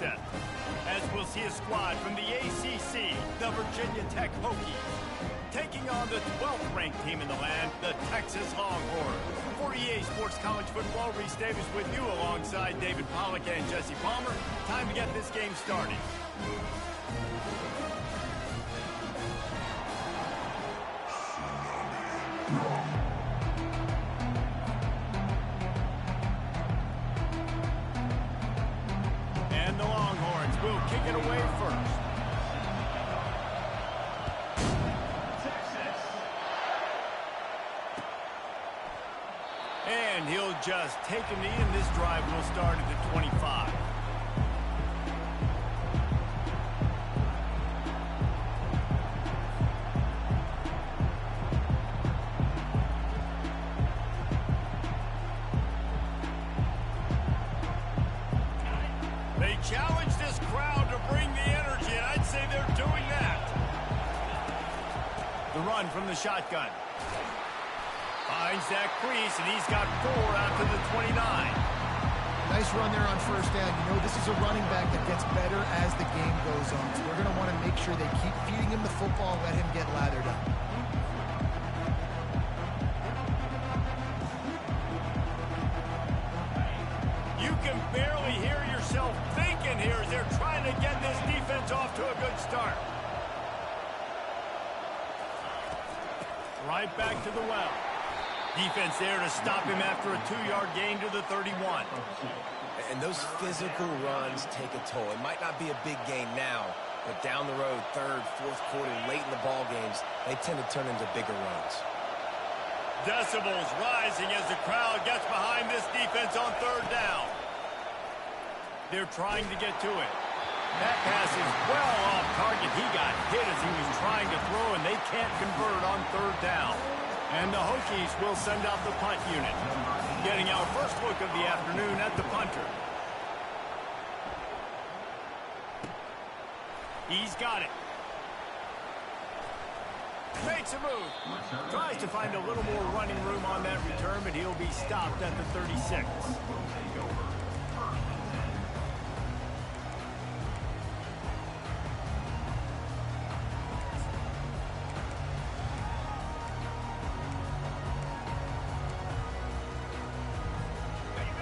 set. As we'll see a squad from the ACC, the Virginia Tech Hokies, taking on the 12th ranked team in the land, the Texas Longhorns. For EA Sports College Football, Reese Davis with you alongside David Pollack and Jesse Palmer. Time to get this game started. And the Longhorns will kick it away first. And he'll just take a knee, and this drive will start at the 25. They challenge this crowd to bring the energy, and I'd say they're doing that. The run from the shotgun. Finds that crease, and he's got 4 out to the 29. Nice run there on first down. You know, this is a running back that gets better as the game goes on. So we're going to want to make sure they keep feeding him the football and let him get lathered up. You can barely hear yourself thinking here as they're trying to get this defense off to a good start. Right back to the well. Defense there to stop him after a 2-yard gain to the 31. And those physical runs take a toll. It might not be a big gain now, but down the road, third, fourth quarter, late in the ball games, they tend to turn into bigger runs. Decibels rising as the crowd gets behind this defense on third down. They're trying to get to it. That pass is well off target. He got hit as he was trying to throw, and they can't convert on third down. And the Hokies will send out the punt unit. Getting our first look of the afternoon at the punter. He's got it. Makes a move. Tries to find a little more running room on that return, but he'll be stopped at the 36.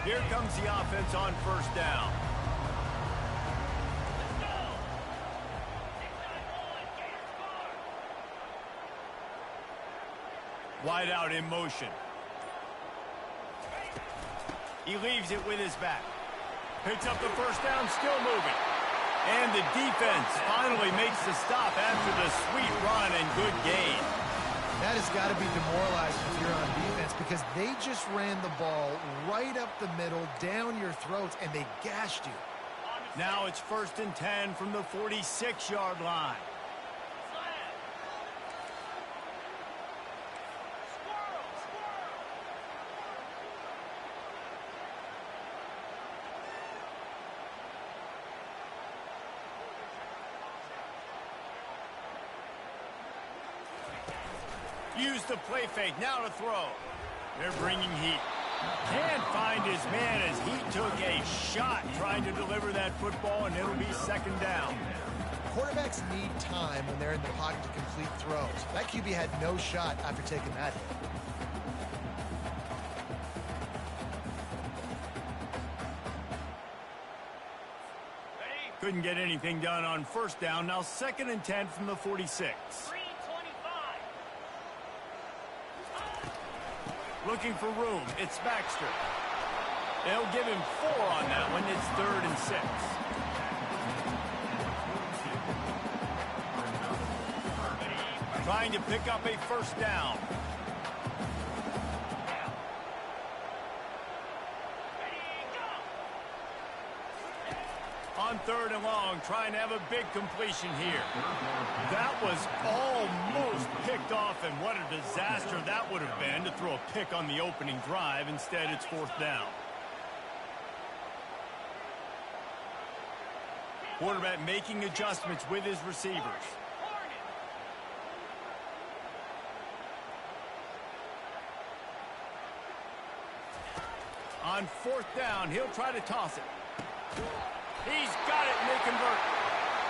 Here comes the offense on first down. Wide out in motion. He leaves it with his back. Picks up the first down, still moving. And the defense finally makes the stop after the sweet run and good gain. That has got to be demoralizing if you're on defense because they just ran the ball right up the middle, down your throats, and they gashed you. Now it's 1st and 10 from the 46-yard line. Use the play fake, now to throw. They're bringing heat. Can't find his man as he took a shot trying to deliver that football, and it'll be 2nd down. Quarterbacks need time when they're in the pocket to complete throws. That QB had no shot after taking that hit. Couldn't get anything done on first down. Now 2nd and 10 from the 46. Looking for room. It's Baxter. They'll give him 4 on that one. It's 3rd and 6. Trying to pick up a first down. On 3rd and long, trying to have a big completion here. That was almost picked off, and what a disaster that would have been to throw a pick on the opening drive. Instead, it's 4th down. Quarterback making adjustments with his receivers. On 4th down, he'll try to toss it. He's got it they convert?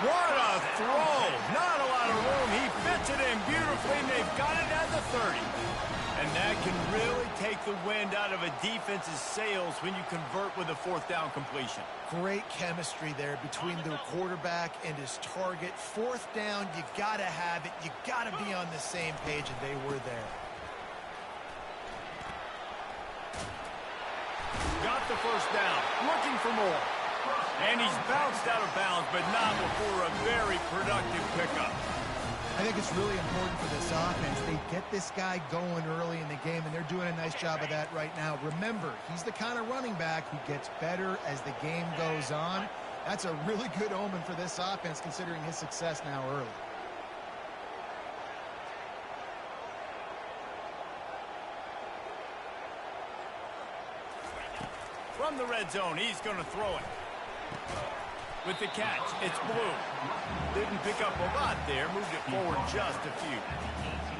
What a throw. Not a lot of room. He fits it in beautifully, and they've got it at the 30. And that can really take the wind out of a defense's sails when you convert with a fourth down completion. Great chemistry there between the quarterback and his target. Fourth down, you got to have it. You got to be on the same page, and they were there. Got the first down, looking for more. And he's bounced out of bounds, but not before a very productive pickup. I think it's really important for this offense. They get this guy going early in the game, and they're doing a nice job of that right now. Remember, he's the kind of running back who gets better as the game goes on. That's a really good omen for this offense, considering his success now early. From the red zone, he's going to throw it. With the catch, it's Blue. Didn't pick up a lot there, moved it forward just a few.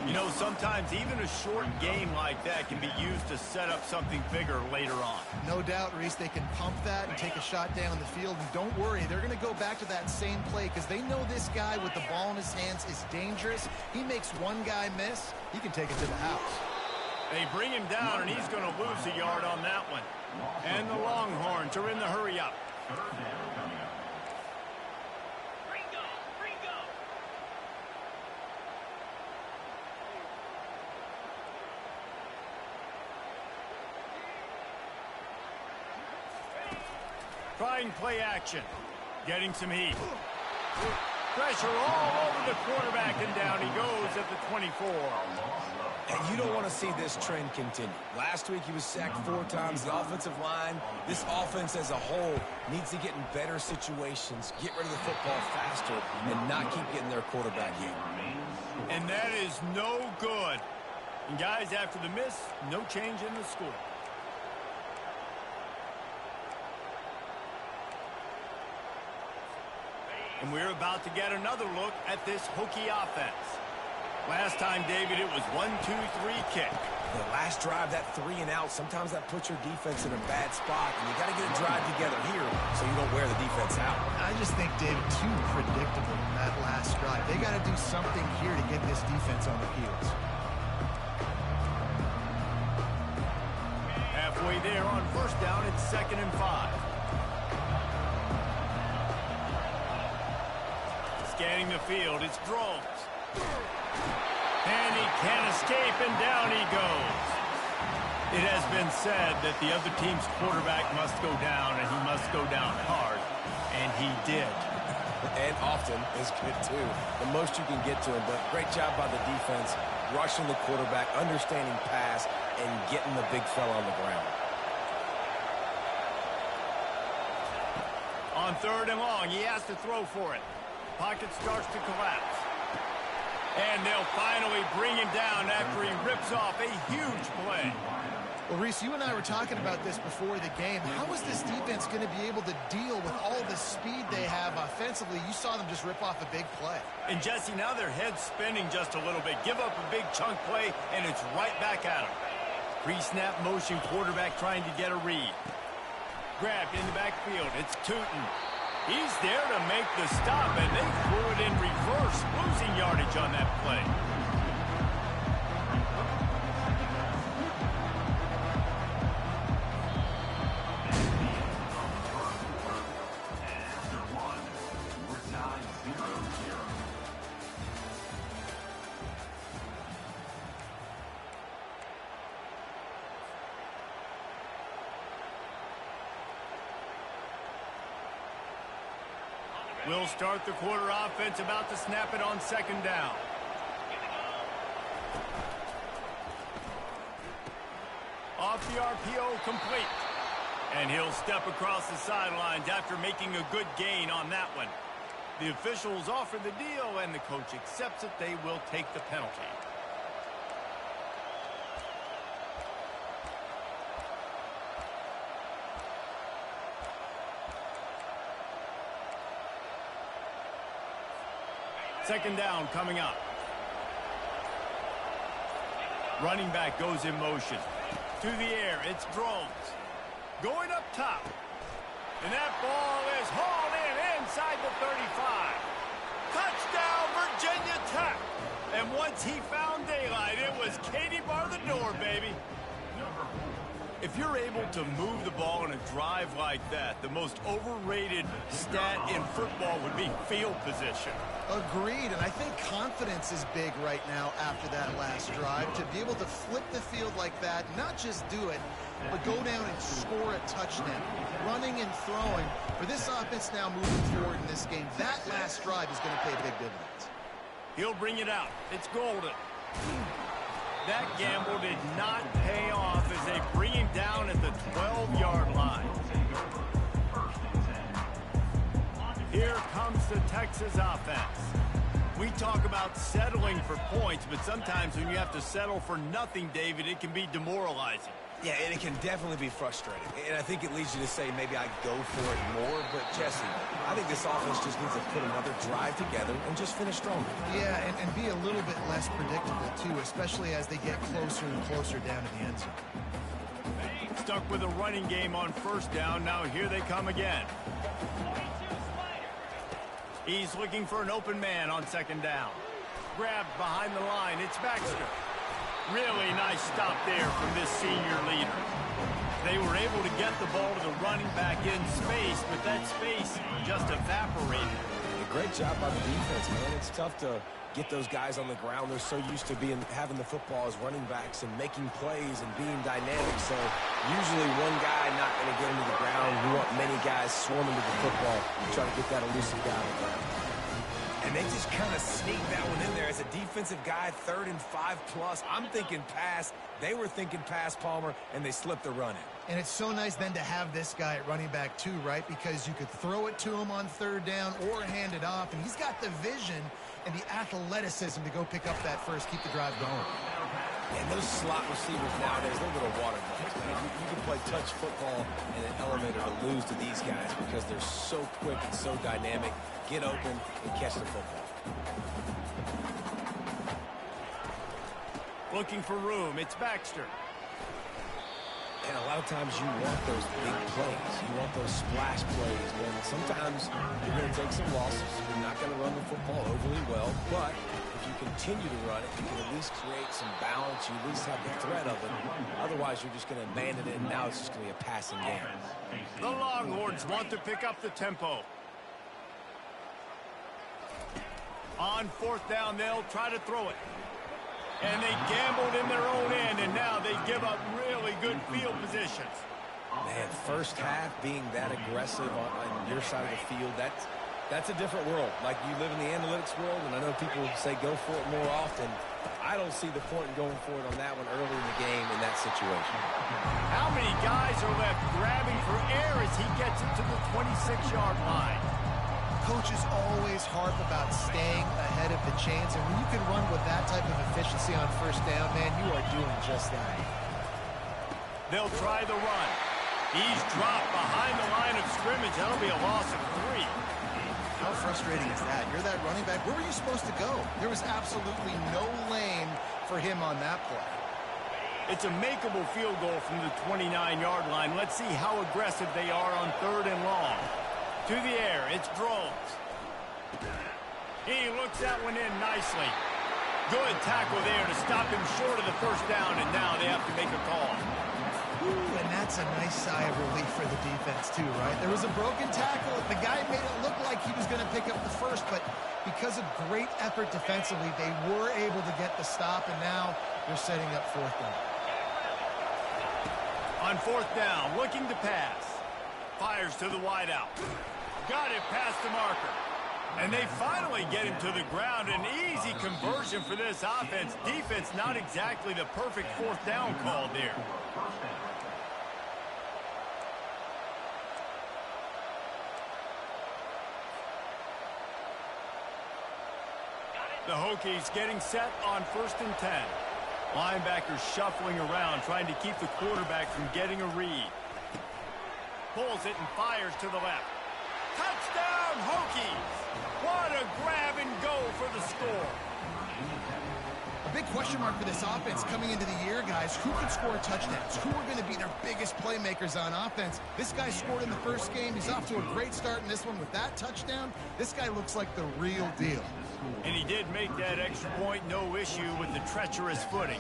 You know, sometimes even a short game like that can be used to set up something bigger later on. No doubt, Reese, they can pump that and take a shot down the field. And don't worry, they're going to go back to that same play because they know this guy with the ball in his hands is dangerous. He makes one guy miss, he can take it to the house. They bring him down, and he's going to lose a yard on that one. And the Longhorns are in the hurry-up. Trying play action. Getting some heat. Pressure all over the quarterback, and down he goes at the 24. And you don't want to see this trend continue. Last week he was sacked 4 times. The offensive line, this offense as a whole, needs to get in better situations, get rid of the football faster, and not keep getting their quarterback hit. And that is no good. And guys, after the miss, no change in the score. And we're about to get another look at this Hokie offense. Last time, David, it was 1-2-3 kick. The last drive, that 3 and out, sometimes that puts your defense in a bad spot, and you got to get a drive together here so you don't wear the defense out. I just think, David, too predictable in that last drive. They got to do something here to get this defense on the heels. Halfway there on first down, it's 2nd and 5. Scanning the field, it's Goonz. And he can't escape, and down he goes. It has been said that the other team's quarterback must go down, and he must go down hard, and he did. And often is good, too. The most you can get to him, but great job by the defense, rushing the quarterback, understanding pass, and getting the big fella on the ground. On 3rd and long, he has to throw for it. Pocket starts to collapse. And they'll finally bring him down after he rips off a huge play. Well, Reese, you and I were talking about this before the game. How is this defense going to be able to deal with all the speed they have offensively? You saw them just rip off a big play. And, Jesse, now their head's spinning just a little bit. Give up a big chunk play, and it's right back at them. Pre-snap motion, quarterback trying to get a read. Grabbed in the backfield. It's Tootin. He's there to make the stop, and they threw it in reverse, losing yardage on that play. We'll start the quarter offense, about to snap it on 2nd down. Off the RPO, complete. And he'll step across the sidelines after making a good gain on that one. The officials offer the deal, and the coach accepts it. They will take the penalty. Second down coming up. Running back goes in motion. To the air, it's Goonz. Going up top. And that ball is hauled in inside the once he found daylight, it was Katie bar the door, baby. If you're able to move the ball in a drive like that, the most overrated stat in football would be field position. Agreed, and I think confidence is big right now after that last drive. To be able to flip the field like that, not just do it, but go down and score a touchdown. Running and throwing. For this offense now moving forward in this game, that last drive is going to pay big dividends. He'll bring it out. It's golden. That gamble did not pay off as they bring him down at the 12-yard line. Here comes the Texas offense. We talk about settling for points, but sometimes when you have to settle for nothing, David, it can be demoralizing. Yeah, and it can definitely be frustrating. And I think it leads you to say maybe I go for it more. But, Jesse, I think this offense just needs to put another drive together and just finish stronger. Yeah, and be a little bit less predictable, too, especially as they get closer and closer down to the end zone. Stuck with a running game on first down. Now here they come again. He's looking for an open man on second down. Grabbed behind the line. It's Baxter. Really nice stop there from this senior leader. They were able to get the ball to the running back in space, but that space just evaporated. A great job by the defense, man. It's tough to get those guys on the ground. They're so used to having the football as running backs and making plays and being dynamic. So usually one guy not going to get into the ground. You want many guys swarming to the football to try to get that elusive guy on the ground. And they just kind of sneaked that one in there as a defensive guy, 3rd and 5+. I'm thinking pass. They were thinking pass, Palmer, and they slipped the run in. And it's so nice then to have this guy at running back too, right? Because you could throw it to him on 3rd down or hand it off, and he's got the vision and the athleticism to go pick up that first, keep the drive going. And those slot receivers nowadays, they're little water bugs. You can play touch football in an elevator to lose to these guys because they're so quick and so dynamic. Get open and catch the football. Looking for room. It's Baxter. And a lot of times you want those big plays. You want those splash plays. When sometimes you're going to take some losses. You're not going to run the football overly well. But if you continue to run it, you can at least create some balance. You at least have the threat of it. Otherwise, you're just going to abandon it, and now it's just going to be a passing game. The Longhorns want to pick up the tempo. On 4th down, they'll try to throw it. And they gambled in their own end, and now they give up really good field positions. Man, first half being that aggressive on your side of the field, that's a different world. Like, you live in the analytics world, and I know people say go for it more often. I don't see the point in going for it on that one early in the game in that situation. How many guys are left grabbing for air as he gets it to the 26-yard line? Coaches always harp about staying ahead of the chains, and when you can run with that type of efficiency on first down, man, you are doing just that. They'll try the run. He's dropped behind the line of scrimmage. That'll be a loss of 3. How frustrating is that? You're that running back. Where were you supposed to go? There was absolutely no lane for him on that play. It's a makeable field goal from the 29-yard line. Let's see how aggressive they are on 3rd and long. To the air, it's Goonz. He looks that one in nicely. Good tackle there to stop him short of the first down, and now they have to make a call. Ooh, and that's a nice sigh of relief for the defense too, right? There was a broken tackle. The guy made it look like he was going to pick up the first, but because of great effort defensively, they were able to get the stop, and now they're setting up 4th down. On 4th down, looking to pass. Fires to the wideout. Got it past the marker. And they finally get him to the ground. An easy conversion for this offense. Defense not exactly the perfect 4th down call there. The Hokies getting set on 1st and 10. Linebackers shuffling around, trying to keep the quarterback from getting a read. Pulls it and fires to the left. Touchdown, Hokies! What a grab and go for the score. A big question mark for this offense coming into the year, guys. Who can score touchdowns? Who are going to be their biggest playmakers on offense? This guy scored in the first game. He's off to a great start in this one with that touchdown. This guy looks like the real deal. And he did make that extra point, no issue with the treacherous footing.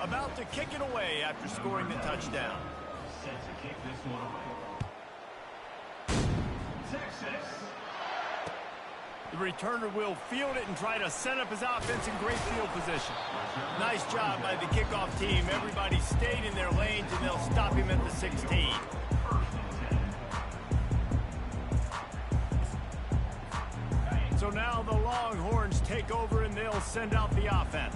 About to kick it away after scoring the touchdown. The returner will field it and try to set up his offense in great field position. Nice job by the kickoff team. Everybody stayed in their lanes, and they'll stop him at the 16. So now the Longhorns take over, and they'll send out the offense.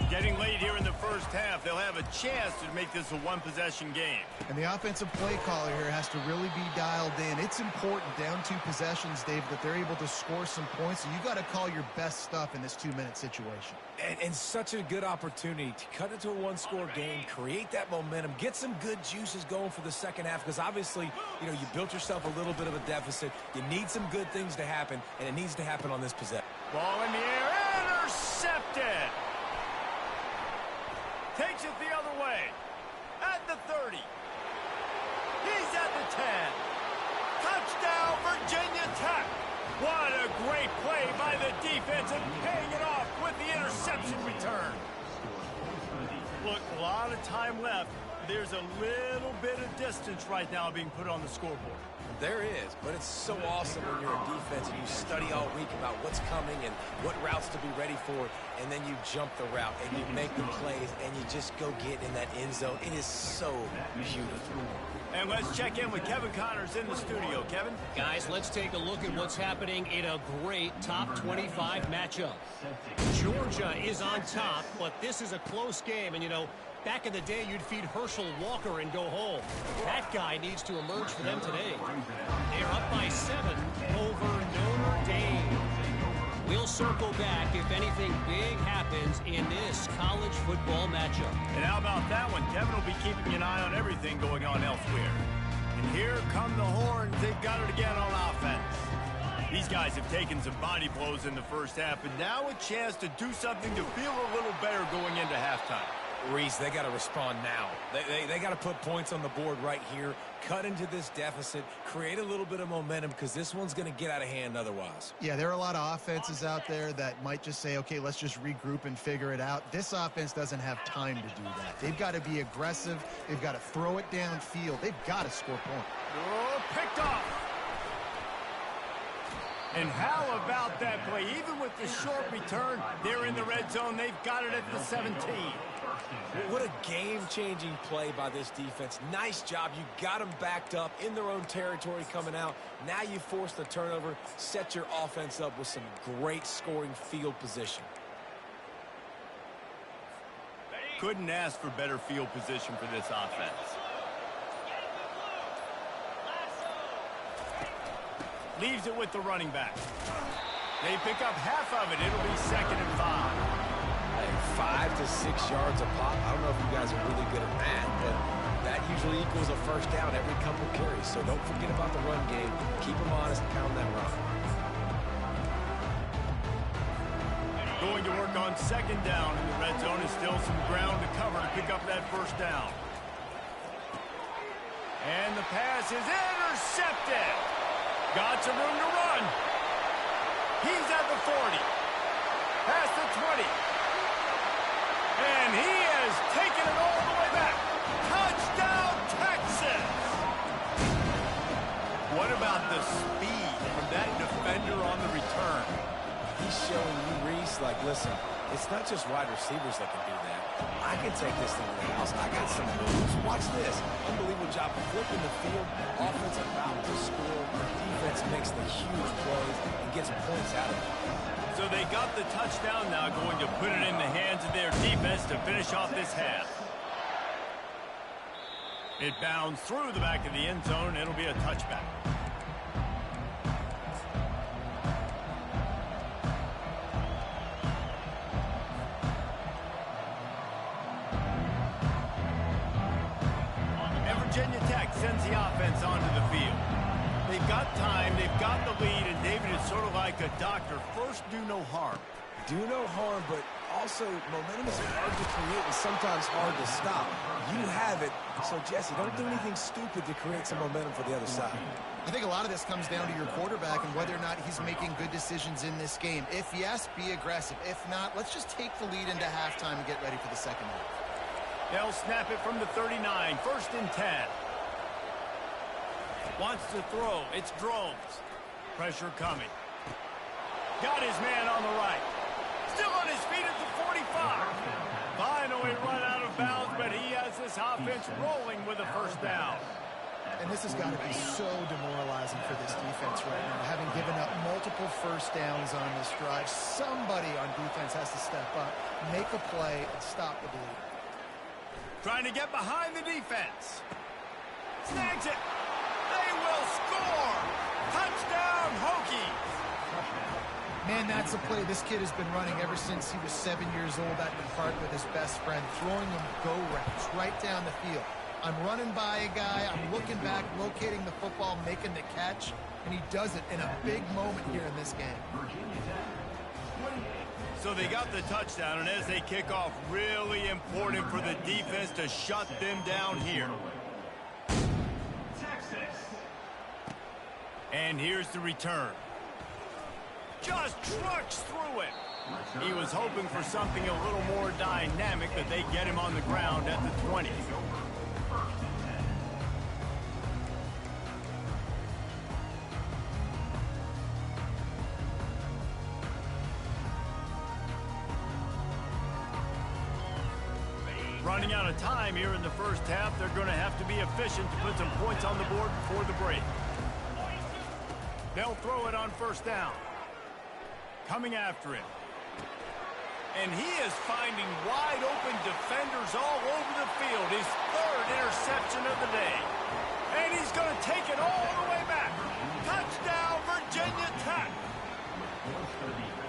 Getting late here in the first half, they'll have a chance to make this a one-possession game. And the offensive play caller here has to really be dialed in. It's important down 2 possessions, Dave, that they're able to score some points. So you got to call your best stuff in this 2-minute situation. And such a good opportunity to cut into a one-score game, create that momentum, get some good juices going for the second half, because obviously, you know, you built yourself a little bit of a deficit. You need some good things to happen, and it needs to happen on this possession. Ball in the air, intercepted. Takes it the other way. At the 30. He's at the 10. Touchdown, Virginia Tech. What a great play by the defense and paying it off with the interception return. Look, a lot of time left. There's a little bit of distance right now being put on the scoreboard. There is, but it's so awesome when you're in defense and you study all week about what's coming and what routes to be ready for, and then you jump the route and you make the plays and you just go get in that end zone. It is so beautiful. And let's check in with Kevin Connors in the studio. Kevin? Guys, let's take a look at what's happening in a great top 25 matchup. Georgia is on top, but this is a close game, and you know, back in the day, you'd feed Herschel Walker and go home. That guy needs to emerge for them today. They're up by 7 over Notre Dame. We'll circle back if anything big happens in this college football matchup. And how about that one? Kevin will be keeping an eye on everything going on elsewhere. And here come the Horns. They've got it again on offense. These guys have taken some body blows in the first half, but now a chance to do something to feel a little better going into halftime. Reese, they got to respond now. They got to put points on the board right here, cut into this deficit, create a little bit of momentum, because this one's going to get out of hand otherwise. Yeah, there are a lot of offenses out there that might just say, okay, let's just regroup and figure it out. This offense doesn't have time to do that. They've got to be aggressive. They've got to throw it downfield. They've got to score points. Oh, picked off. And how about that play? Even with the short return, they're in the red zone. They've got it at the 17. What a game-changing play by this defense. Nice job. You got them backed up in their own territory coming out. Now you force the turnover, set your offense up with some great scoring field position. Couldn't ask for better field position for this offense. Leaves it with the running back. They pick up half of it. It'll be 2nd and 5. 5 to 6 yards a pop. I don't know if you guys are really good at that, but that usually equals a first down every couple carries. So don't forget about the run game. Keep them honest, pound that run. Going to work on 2nd down in the red zone. Is still some ground to cover to pick up that first down. And the pass is intercepted. Got some room to run. He's at the 40. Past the 20. And he has taken it all the way back. Touchdown, Texas! What about the speed from that defender on the return? He's showing you, Reese, like, listen, it's not just wide receivers that can do that. I can take this thing to the house. I got some moves. Watch this. Unbelievable job flipping the field. Offense about to score. Defense makes the huge plays and gets points out of it. So they got the touchdown, now going to put it in the hands of their defense to finish off this half. It bounds through the back of the end zone. It'll be a touchback. And Virginia Tech sends the offense onto the field. They've got time, they've got the lead, and David is sort of like a doctor. First, do no harm. Do no harm, but also, momentum is hard to create and sometimes hard to stop. You have it, so Jesse, don't do anything stupid to create some momentum for the other side. I think a lot of this comes down to your quarterback and whether or not he's making good decisions in this game. If yes, be aggressive. If not, let's just take the lead into halftime and get ready for the second half. They'll snap it from the 39, 1st and 10. Wants to throw. It's Goonz. Pressure coming. Got his man on the right. Still on his feet at the 45. Finally run out of bounds, but he has this offense rolling with a 1st down. And this has got to be so demoralizing for this defense right now. Having given up multiple 1st downs on this drive, somebody on defense has to step up, make a play, and stop the bleed. Trying to get behind the defense. Snags it. They will score. Touchdown, Hokies. Man, that's a play this kid has been running ever since he was 7 years old at the park with his best friend, throwing him go routes right down the field. I'm running by a guy, I'm looking back, locating the football, making the catch, and he does it in a big moment here in this game. So they got the touchdown, and as they kick off, really important for the defense to shut them down here. And here's the return. Just trucks through it. He was hoping for something a little more dynamic, but they get him on the ground at the 20. Running out of time here in the 1st half, they're going to have to be efficient to put some points on the board before the break. They'll throw it on 1st down. Coming after it. And he is finding wide open defenders all over the field. His 3rd interception of the day. And he's going to take it all the way back. Touchdown, Virginia Tech.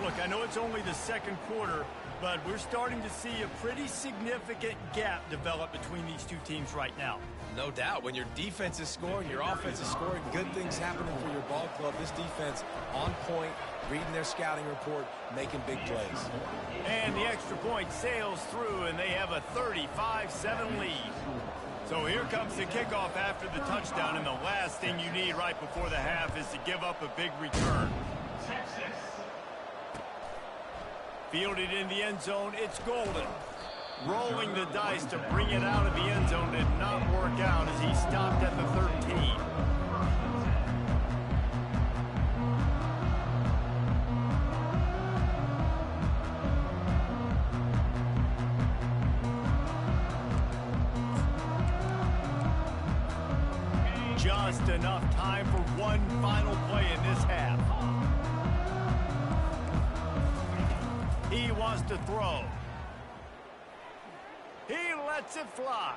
Look, I know it's only the 2nd quarter, but we're starting to see a pretty significant gap develop between these two teams right now. No doubt. When your defense is scoring, your offense is scoring, good things happening for your ball club. This defense on point, reading their scouting report, making big plays. And the extra point sails through, and they have a 35-7 lead. So here comes the kickoff after the touchdown, and the last thing you need right before the half is to give up a big return. Fielded in the end zone, it's Golden. Rolling the dice to bring it out of the end zone did not work out as he stopped at the 13. Just enough time for one final play in this half. He wants to throw. He lets it fly.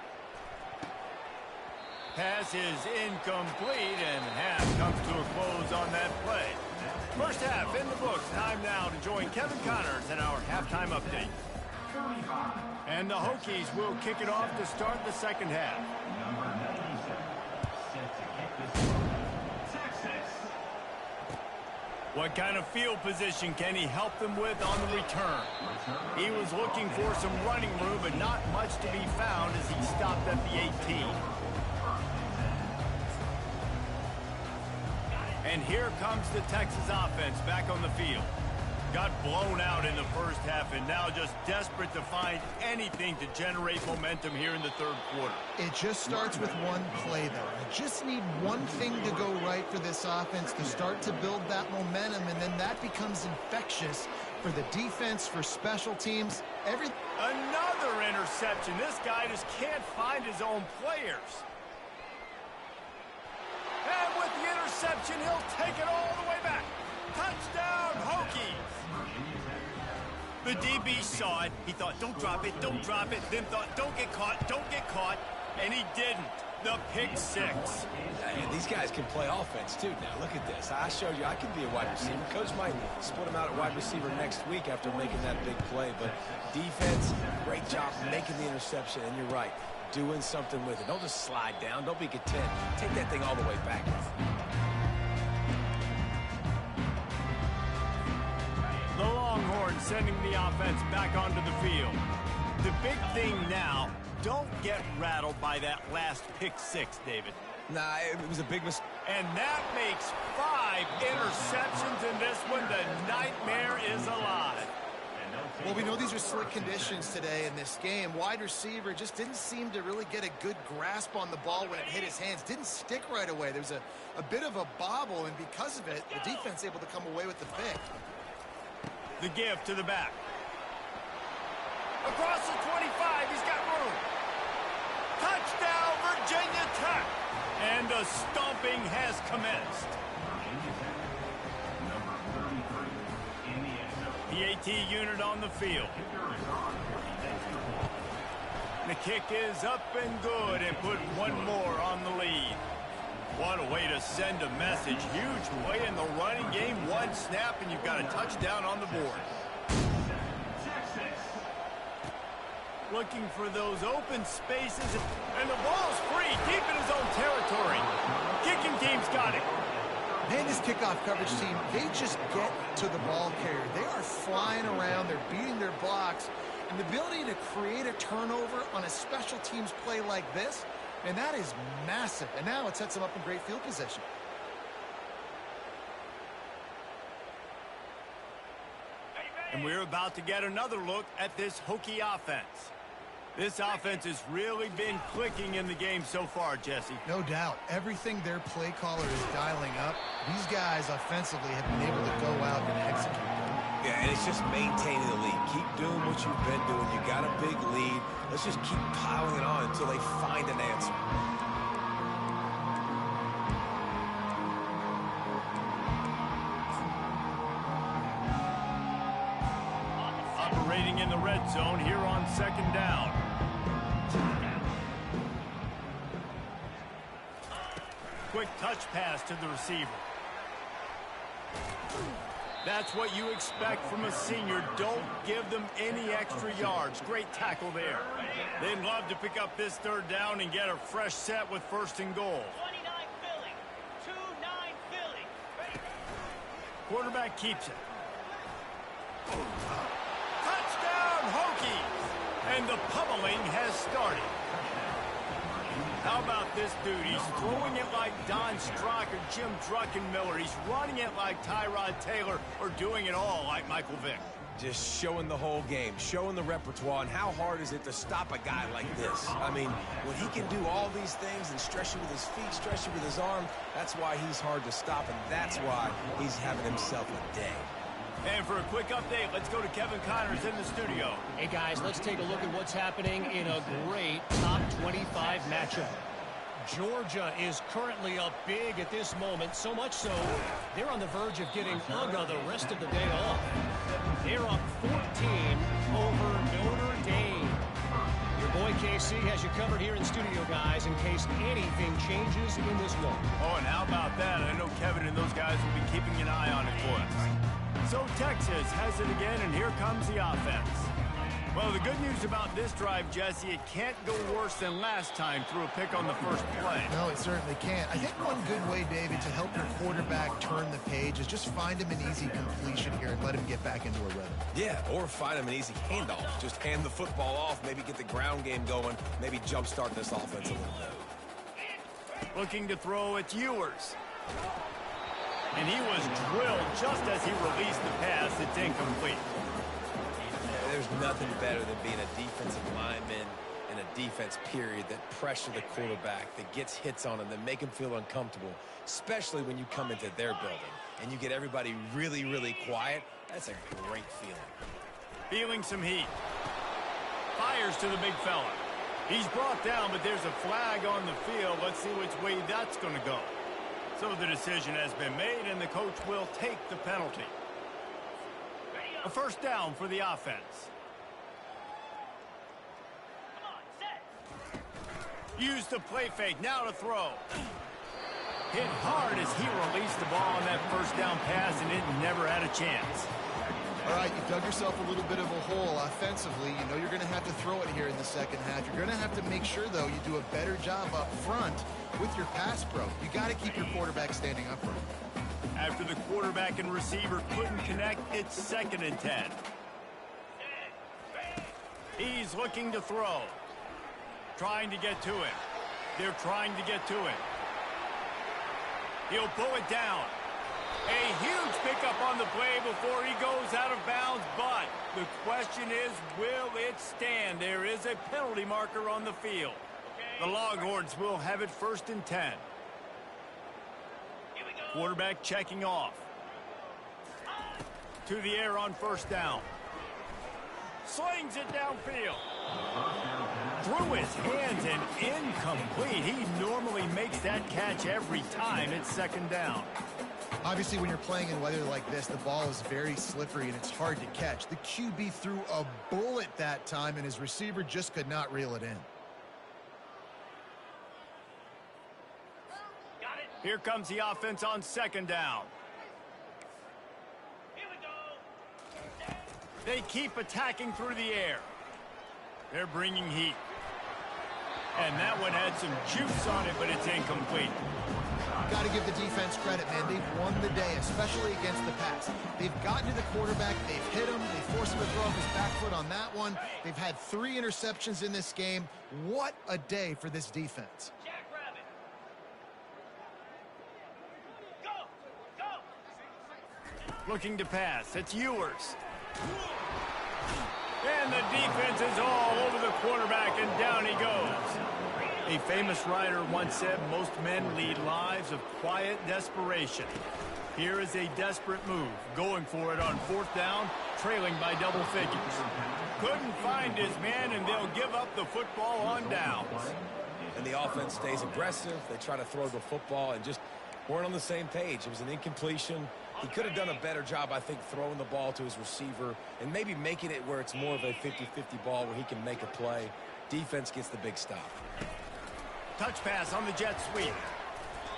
Pass is incomplete, and half comes to a close on that play. 1st half in the books. Time now to join Kevin Connors in our halftime update. And the Hokies will kick it off to start the 2nd half. What kind of field position can he help them with on the return? He was looking for some running room, but not much to be found as he stopped at the 18. And here comes the Texas offense back on the field. Got blown out in the 1st half and now just desperate to find anything to generate momentum here in the 3rd quarter. It just starts with one play, though. You just need one thing to go right for this offense to start to build that momentum, and then that becomes infectious for the defense, for special teams. Another interception. This guy just can't find his own players. And with the interception, he'll take it all the way back. Touchdown, Hokies. The DB saw it. He thought, don't drop it, then thought, don't get caught, and he didn't. The pick 6. And these guys can play offense, too. Now, look at this. I showed you I can be a wide receiver. Coach might split him out at wide receiver next week after making that big play. But defense, great job making the interception. And you're right, doing something with it. Don't just slide down. Don't be content. Take that thing all the way back. The Longhorns sending the offense back onto the field. The big thing now, don't get rattled by that last pick six, David. Nah, it was a big mistake. And that makes 5 interceptions in this one. The nightmare is alive. Well, we know these are slick conditions today in this game. Wide receiver just didn't seem to really get a good grasp on the ball when it hit his hands. Didn't stick right away. There was a bit of a bobble, and because of it, the defense able to come away with the pick. The give to the back. Across the 25, he's got room. Touchdown, Virginia Tech. And the stomping has commenced. The AT unit on the field. The kick is up and good and put one more on the lead. What a way to send a message. Huge play in the running game. One snap and you've got a touchdown on the board. Looking for those open spaces, and the ball's free, deep in his own territory. Kicking team's got it. Man, this kickoff coverage team, they just get to the ball carrier. They are flying around, they're beating their blocks, and the ability to create a turnover on a special teams play like this, and that is massive. And now it sets them up in great field position. And we're about to get another look at this Hokie offense. This offense has really been clicking in the game so far, Jesse. No doubt. Everything their play caller is dialing up, these guys offensively have been able to go out and execute. Yeah, and it's just maintaining the lead. Keep doing what you've been doing. You got a big lead. Let's just keep piling it on until they find an answer. Operating in the red zone here on second down. Quick touch pass to the receiver. That's what you expect from a senior. Don't give them any extra yards. Great tackle there. They'd love to pick up this third down and get a fresh set with first and goal. 29 Philly. 2-9 Philly. Quarterback keeps it. Touchdown, Hokies! And the pummeling has started. How about this dude? He's throwing it like Don Strock or Jim Druckenmiller. He's running it like Tyrod Taylor or doing it all like Michael Vick. Just showing the whole game, showing the repertoire, and how hard is it to stop a guy like this? I mean, when he can do all these things and stretch you with his feet, stretch you with his arm, that's why he's hard to stop, and that's why he's having himself a day. And for a quick update, let's go to Kevin Connors in the studio. Hey, guys, let's take a look at what's happening in a great top 25 matchup. Georgia is currently up big at this moment, so much so they're on the verge of getting UGA the rest of the day off. They're up 14 over Notre Dame. Your boy KC has you covered here in studio, guys, in case anything changes in this one. Oh, and how about that? I know Kevin and those guys will be keeping an eye on it for us. So Texas has it again, and here comes the offense. Well, the good news about this drive, Jesse, it can't go worse than last time through a pick on the first play. No, it certainly can't. I think one good way, David, to help your quarterback turn the page is just find him an easy completion here and let him get back into a rhythm. Yeah, or find him an easy handoff. Just hand the football off, maybe get the ground game going, maybe jumpstart this offense a little bit. Looking to throw, it's Ewers. And he was drilled just as he released the pass. It's incomplete. There's nothing better than being a defensive lineman in a defense period that pressure the quarterback, that gets hits on him, that make him feel uncomfortable, especially when you come into their building and you get everybody really, really quiet. That's a great feeling. Feeling some heat. Fires to the big fella. He's brought down, but there's a flag on the field. Let's see which way that's going to go. So the decision has been made, and the coach will take the penalty. A first down for the offense. Use the play fake, now to throw. Hit hard as he released the ball on that first down pass, and it never had a chance. All right, you dug yourself a little bit of a hole offensively. You know you're going to have to throw it here in the second half. You're going to have to make sure, though, you do a better job up front with your pass pro. You got to keep your quarterback standing upright. After the quarterback and receiver couldn't connect, it's 2nd and 10. He's looking to throw. Trying to get to it. They're trying to get to it. He'll pull it down. A huge pickup on the play before he goes out of bounds, but the question is, will it stand? There is a penalty marker on the field. The Longhorns will have it 1st and 10. Quarterback checking off. To the air on 1st down. Slings it downfield. Through his hands and incomplete. He normally makes that catch every time it's 2nd down. Obviously, when you're playing in weather like this, the ball is very slippery and it's hard to catch. The QB threw a bullet that time, and his receiver just could not reel it in. Got it. Here comes the offense on 2nd down. Here we go. They keep attacking through the air. They're bringing heat. And that one had some juice on it, but it's incomplete. Got to give the defense credit, man. They've won the day, especially against the pass. They've gotten to the quarterback. They've hit him. They forced him to throw off his back foot on that one. They've had 3 interceptions in this game. What a day for this defense. Jackrabbit. Go. Looking to pass. It's Ewers. And the defense is all over the quarterback, and down he goes. A famous writer once said, most men lead lives of quiet desperation. Here is a desperate move, going for it on 4th down, trailing by double figures. Couldn't find his man, and they'll give up the football on downs. And the offense stays aggressive. They try to throw the football and just weren't on the same page. It was an incompletion. He could have done a better job, I think, throwing the ball to his receiver and maybe making it where it's more of a 50-50 ball where he can make a play. Defense gets the big stop. Touch pass on the jet sweep.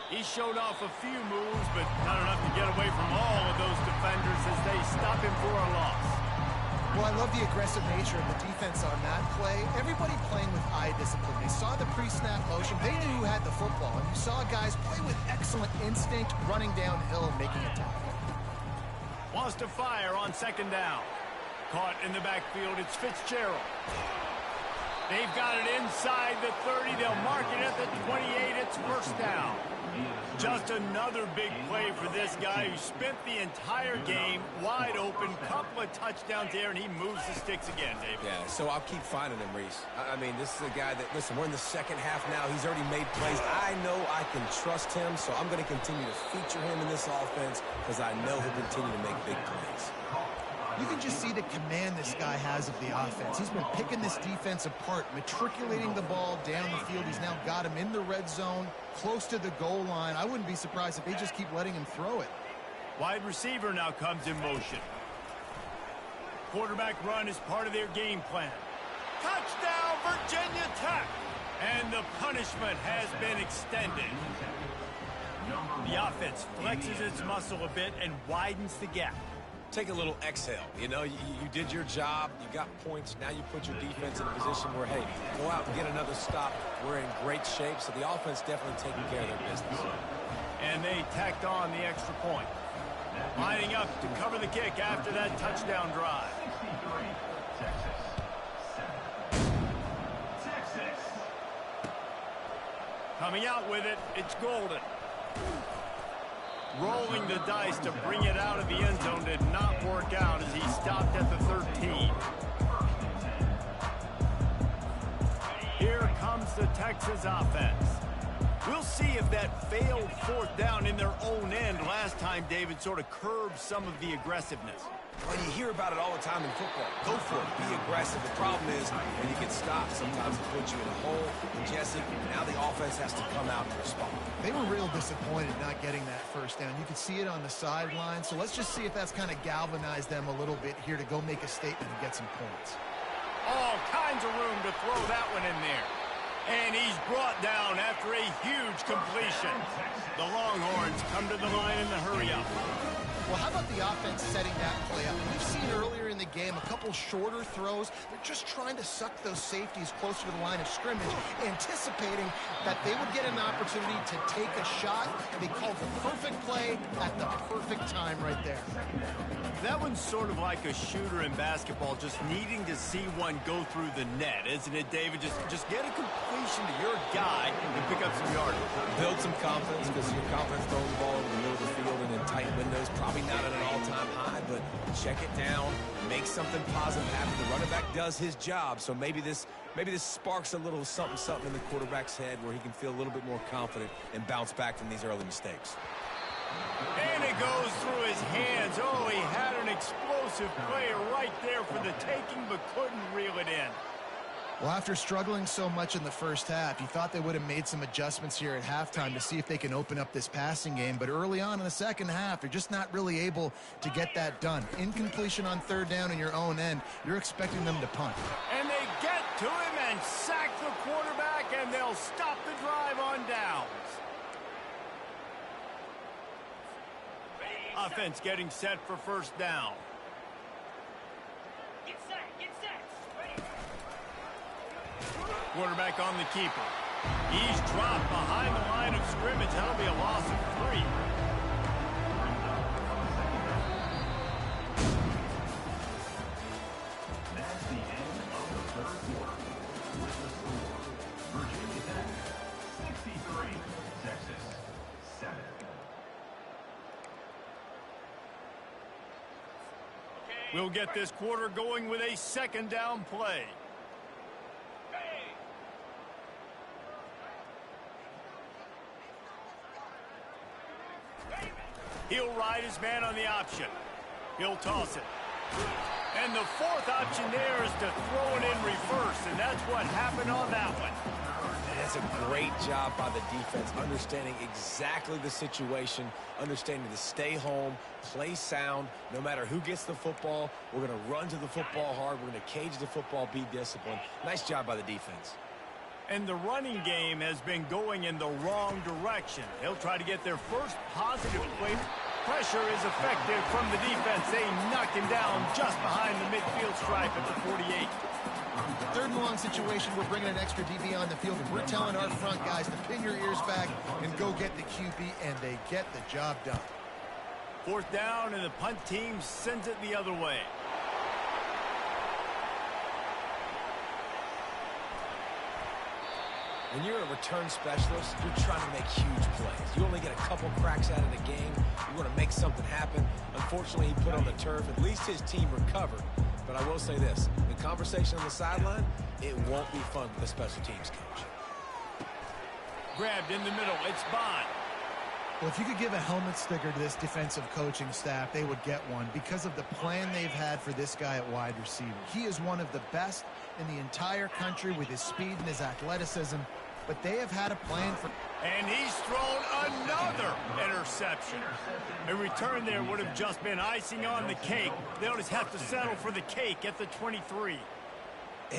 He showed off a few moves, but not enough to get away from all of those defenders as they stop him for a loss. Well, I love the aggressive nature of the defense on that play. Everybody playing with eye discipline. They saw the pre-snap motion. They knew who had the football. And you saw guys play with excellent instinct, running downhill and making a tackle. Wants to fire on 2nd down. Caught in the backfield, it's Fitzgerald. They've got it inside the 30. They'll mark it at the 28. It's 1st down. Just another big play for this guy who spent the entire game wide open. Couple of touchdowns there, and he moves the sticks again, David. Yeah, so I'll keep finding him, Reese. I mean, this is a guy that, listen, we're in the 2nd half now. He's already made plays. I know I can trust him, so I'm going to continue to feature him in this offense because I know he'll continue to make big plays. You can just see the command this guy has of the offense. He's been picking this defense apart, matriculating the ball down the field. He's now got him in the red zone, close to the goal line. I wouldn't be surprised if they just keep letting him throw it. Wide receiver now comes in motion. Quarterback run is part of their game plan. Touchdown, Virginia Tech! And the punishment has been extended. The offense flexes its muscle a bit and widens the gap. Take a little exhale. You know, you did your job. You got points. Now you put your defense in a position where, hey, go out and get another stop. We're in great shape, so the offense definitely taking care of their business. And they tacked on the extra point. Lining up to cover the kick after that touchdown drive. Coming out with it, it's Golden. Rolling the dice to bring it out of the end zone did not work out as he stopped at the 13. Here comes the Texas offense. We'll see if that failed 4th down in their own end last time, David, sort of curbed some of the aggressiveness. Well, you hear about it all the time in football. Go for it. Be aggressive. The problem is when you get stopped, sometimes it puts you in a hole. And Jesse, now the offense has to come out and respond. They were real disappointed not getting that 1st down. You could see it on the sideline. So let's just see if that's kind of galvanized them a little bit here to go make a statement and get some points. All kinds of room to throw that one in there. And he's brought down after a huge completion. The Longhorns come to the line in the hurry-up. Well, how about the offense setting that play up? We've seen earlier in the game a couple shorter throws. They're just trying to suck those safeties closer to the line of scrimmage, anticipating that they would get an opportunity to take a shot. They called the perfect play at the perfect time right there. That one's sort of like a shooter in basketball, just needing to see one go through the net, isn't it, David? Just get a completion to your guy and pick up some yardage. Build some confidence, because your confidence throwing the ball over the middle of the field and in tight windows, probably not at an all-time high, but check it down, make something positive happen. The running back does his job, so maybe this sparks a little something in the quarterback's head where he can feel a little bit more confident and bounce back from these early mistakes. And it goes through his hands. Oh, he had an explosive player right there for the taking, but couldn't reel it in. Well, after struggling so much in the first half, you thought they would have made some adjustments here at halftime to see if they can open up this passing game. But early on in the second half, they're just not really able to get that done. Incompletion on third down in your own end, you're expecting them to punt. And they get to him and sack the quarterback, and they'll stop the drive on downs. Offense getting set for first down. Get set, get set. Ready. Quarterback on the keeper. He's dropped behind the line of scrimmage. That'll be a loss of 3. That's the end of the third quarter. With the score, Virginia Tech 63, Texas 7. We'll get this quarter going with a second down play. He'll ride his man on the option. He'll toss it. And the fourth option there is to throw it in reverse, and that's what happened on that one. That's a great job by the defense, understanding exactly the situation, understanding to stay home, play sound. No matter who gets the football, we're going to run to the football hard. We're going to cage the football, be disciplined. Nice job by the defense. And the running game has been going in the wrong direction. He'll try to get their first positive play. Pressure is effective from the defense. They knock him down just behind the midfield stripe at the 48. Third and long situation, we're bringing an extra DB on the field, and we're telling our front guys to pin your ears back and go get the QB, and they get the job done. Fourth down, and the punt team sends it the other way. When you're a return specialist, you're trying to make huge plays. You only get a couple cracks at it a game. You want to make something happen. Unfortunately, he put on the turf. At least his team recovered. But I will say this, the conversation on the sideline, it won't be fun with the special teams coach. Grabbed in the middle, it's Bond. Well, if you could give a helmet sticker to this defensive coaching staff, they would get one because of the plan they've had for this guy at wide receiver. He is one of the best in the entire country with his speed and his athleticism, but they have had a plan for... And he's thrown another interception. A return there would have just been icing on the cake. They'll just have to settle for the cake at the 23.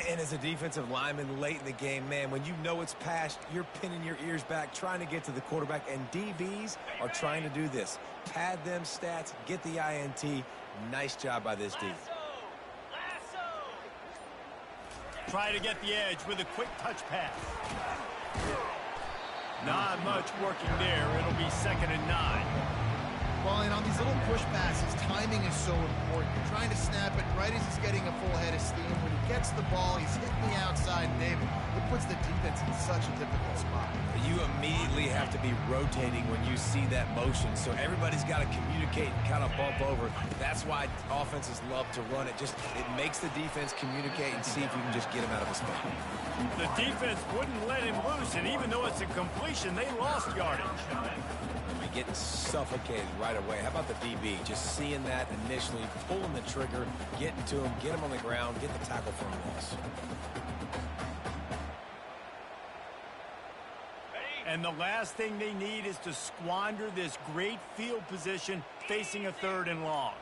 And as a defensive lineman late in the game, man, when you know it's past, you're pinning your ears back, trying to get to the quarterback, and DBs are trying to do this. Pad them stats, get the INT. Nice job by this D. Lasso. Try to get the edge with a quick touch pass. Not much working there. It'll be 2nd and 9. Well, and on these little push passes, timing is so important. You're trying to snap it right as he's getting a full head of steam. When he gets the ball, he's hitting the outside, David. It puts the defense in such a difficult spot. You immediately have to be rotating when you see that motion, so everybody's got to communicate and kind of bump over. That's why offenses love to run it. It makes the defense communicate and see if you can just get him out of his spot. The defense wouldn't let him loose, and even though it's a completion, they lost yardage. Getting suffocated right away. How about the DB? Just seeing that initially, pulling the trigger, getting to him, get him on the ground, get the tackle for a loss. And the last thing they need is to squander this great field position facing a 3rd and long.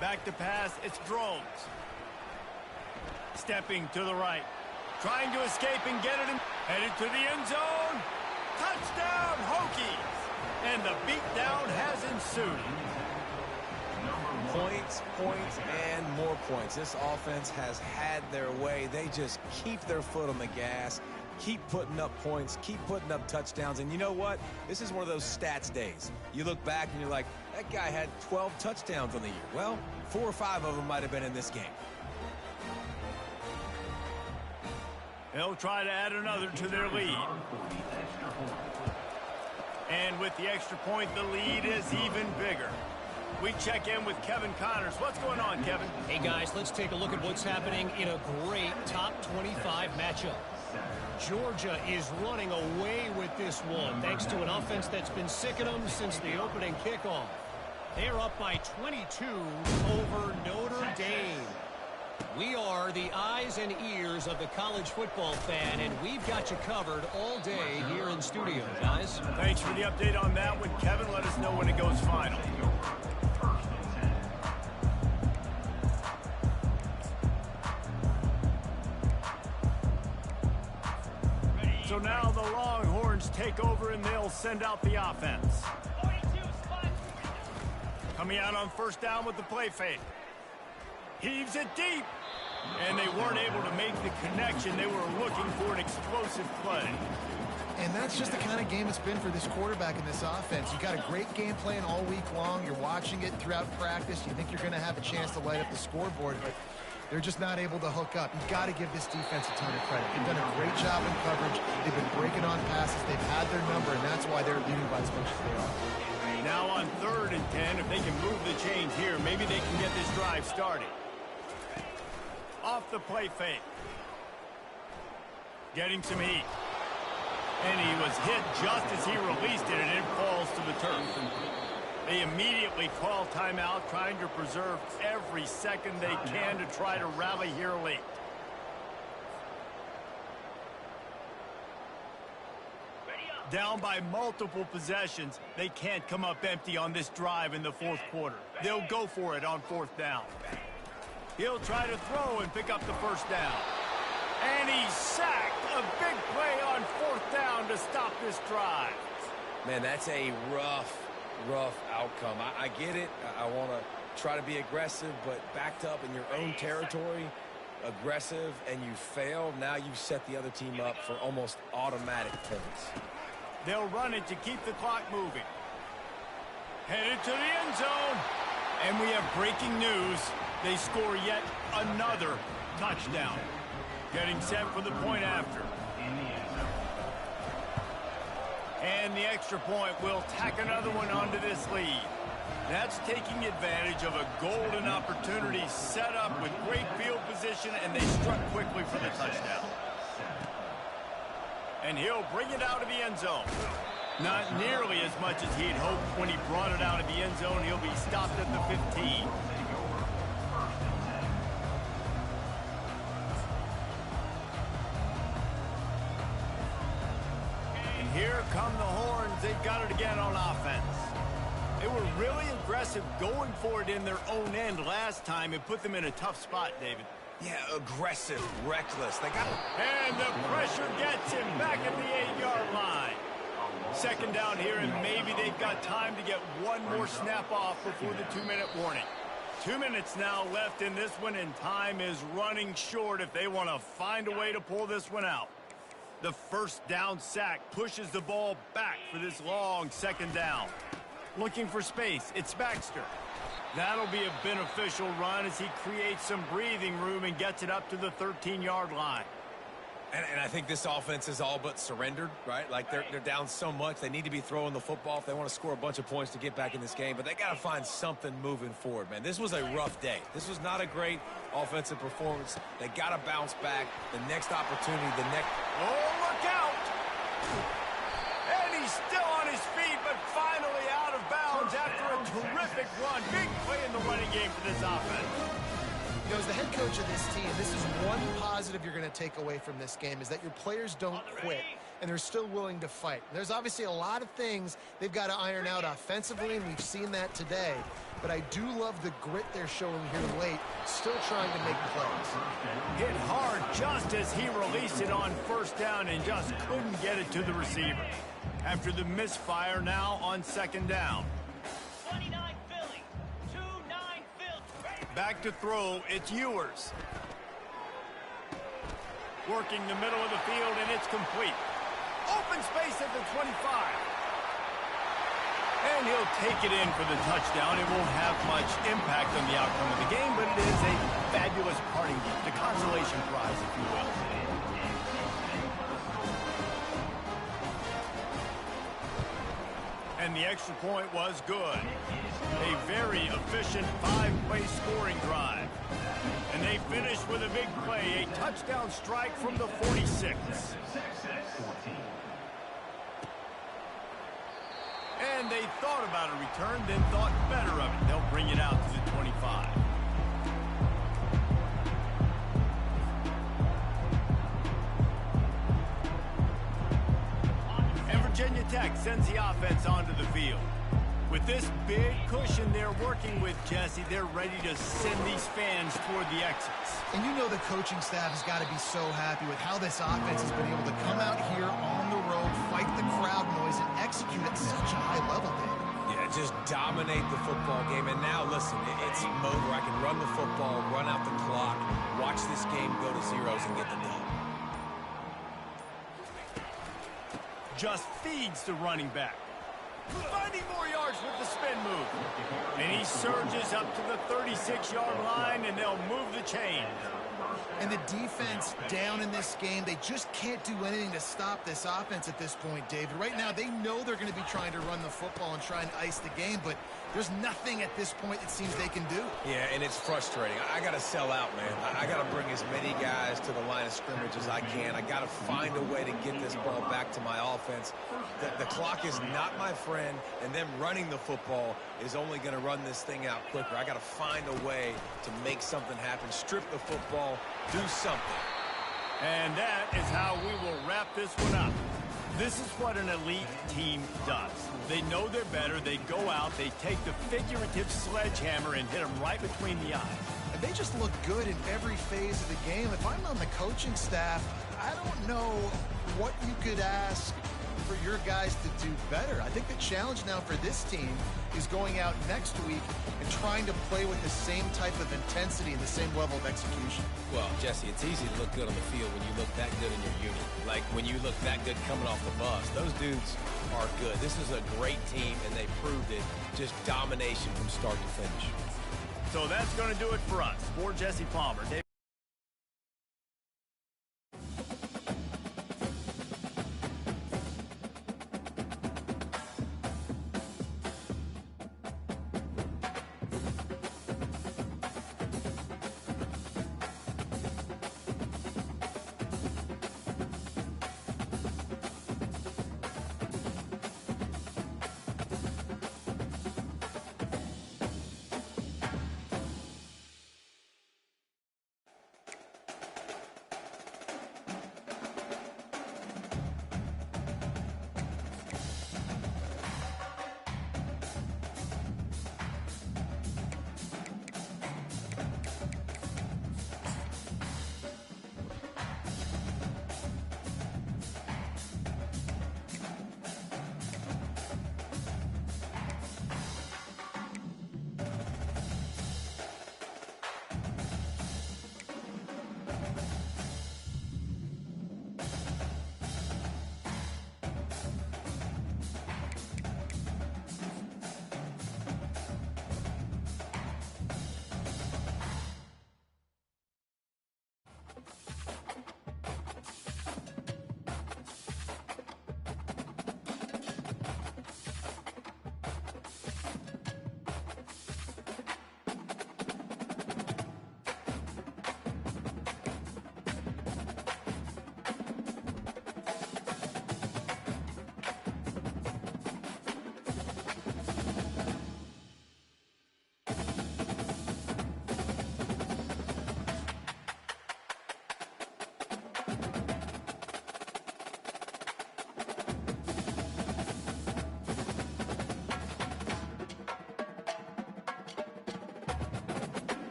Back to pass, it's Goonz. Stepping to the right. Trying to escape and get it in. Headed to the end zone. Touchdown, Hokies! And the beatdown has ensued. Points, points, and more points. This offense has had their way. They just keep their foot on the gas. Keep putting up points, keep putting up touchdowns, and you know what? This is one of those stats days. You look back and you're like, that guy had 12 touchdowns on the year. Well, 4 or 5 of them might have been in this game. They'll try to add another to their lead. And with the extra point, the lead is even bigger. We check in with Kevin Connors. What's going on, Kevin? Hey, guys, let's take a look at what's happening in a great top 25 matchup. Georgia is running away with this one, thanks to an offense that's been sicking them since the opening kickoff. They're up by 22 over Notre Dame. We are the eyes and ears of the college football fan, and we've got you covered all day here in studio, guys. Thanks for the update on that one, Kevin. Let us know when it goes final. So now the Longhorns take over, and they'll send out the offense. 42 spot. Coming out on first down with the play fake. Heaves it deep. And they weren't able to make the connection. They were looking for an explosive play. And that's just the kind of game it's been for this quarterback in this offense. You got a great game plan all week long. You're watching it throughout practice. You think you're going to have a chance to light up the scoreboard, but they're just not able to hook up. You've got to give this defense a ton of credit. They've done a great job in coverage. They've been breaking on passes. They've had their number, and that's why they're leading by as much as they are. Now on 3rd and 10, if they can move the chains here, maybe they can get this drive started. Off the play fake. Getting some heat. And he was hit just as he released it, and it falls to the turf. They immediately call timeout, trying to preserve every second they can to try to rally here late. Down by multiple possessions, they can't come up empty on this drive in the 4th quarter. They'll go for it on 4th down. He'll try to throw and pick up the first down. And he's sacked. A big play on 4th down to stop this drive. Man, that's a rough outcome. I get it. I want to try to be aggressive, but backed up in your own territory, aggressive, and you fail. Now you've set the other team up for almost automatic points. They'll run it to keep the clock moving. Headed to the end zone. And we have breaking news. They score yet another touchdown. Getting set for the point after. And the extra point will tack another one onto this lead. That's taking advantage of a golden opportunity set up with great field position, and they struck quickly for the touchdown. And he'll bring it out of the end zone. Not nearly as much as he'd hoped when he brought it out of the end zone. He'll be stopped at the 15. And here come the Horns. They've got it again on offense. They were really aggressive going for it in their own end last time. It put them in a tough spot, David. Yeah, aggressive, reckless. They got it. And the pressure gets him back at the 8-yard line. Second down here, and maybe they've got time to get one more snap off before the 2-minute warning. 2 minutes now left in this one, and time is running short if they want to find a way to pull this one out. The first down sack pushes the ball back for this long second down. Looking for space, it's Baxter. That'll be a beneficial run as he creates some breathing room and gets it up to the 13-yard line. And I think this offense is all but surrendered, right? Like they're down so much. They need to be throwing the football if they want to score a bunch of points to get back in this game. But they got to find something moving forward, man. This was a rough day. This was not a great offensive performance. They got to bounce back. The next opportunity, the next... Oh, look out! And he's still on his feet, but finally out of bounds after a terrific run. Big play in the running game for this offense. You know, as the head coach of this team, this is one positive you're going to take away from this game, is that your players don't quit, and they're still willing to fight. There's obviously a lot of things they've got to iron out offensively, and we've seen that today. But I do love the grit they're showing here late, still trying to make plays. Hit hard just as he released it on first down and just couldn't get it to the receiver. After the misfire, now on second down. 29 Philly. 2-9 Philly. Back to throw, it's Ewers. Working the middle of the field, and it's complete. Open space at the 25. And he'll take it in for the touchdown. It won't have much impact on the outcome of the game, but it is a fabulous parting gift, a consolation prize, if you will. And the extra point was good. A very efficient 5-play scoring drive. And they finished with a big play, a touchdown strike from the 46. And they thought about a return, then thought better of it. They'll bring it out to the 25. And Virginia Tech sends the offense onto the field. With this big cushion they're working with, Jesse, they're ready to send these fans toward the exits. And you know the coaching staff has got to be so happy with how this offense has been able to come out here on the road, fight the crowd noise, and execute at such a high level, David. Yeah, just dominate the football game. And now, listen, it's mode where I can run the football, run out the clock, watch this game go to zeros and get the dub. Just feeds the running back. Finding more yards with the spin move. And he surges up to the 36-yard line, and they'll move the chain. And the defense down in this game, they just can't do anything to stop this offense at this point, David. Right now, they know they're going to be trying to run the football and try and ice the game, but there's nothing at this point it seems they can do. Yeah, and it's frustrating. I got to sell out, man. I got to bring as many guys to the line of scrimmage as I can. I got to find a way to get this ball back to my offense. The clock is not my friend, and them running the football is only going to run this thing out quicker. I got to find a way to make something happen, strip the football, do something. And that is how we will wrap this one up. This is what an elite team does. They know they're better. They go out, they take the figurative sledgehammer and hit them right between the eyes. And they just look good in every phase of the game. If I'm on the coaching staff, I don't know what you could ask for your guys to do better. I think the challenge now for this team is going out next week and trying to play with the same type of intensity and the same level of execution. Well, Jesse, it's easy to look good on the field when you look that good in your unit. Like when you look that good coming off the bus. Those dudes are good. This is a great team, and they proved it. Just domination from start to finish. So that's going to do it for us. For Jesse Palmer, David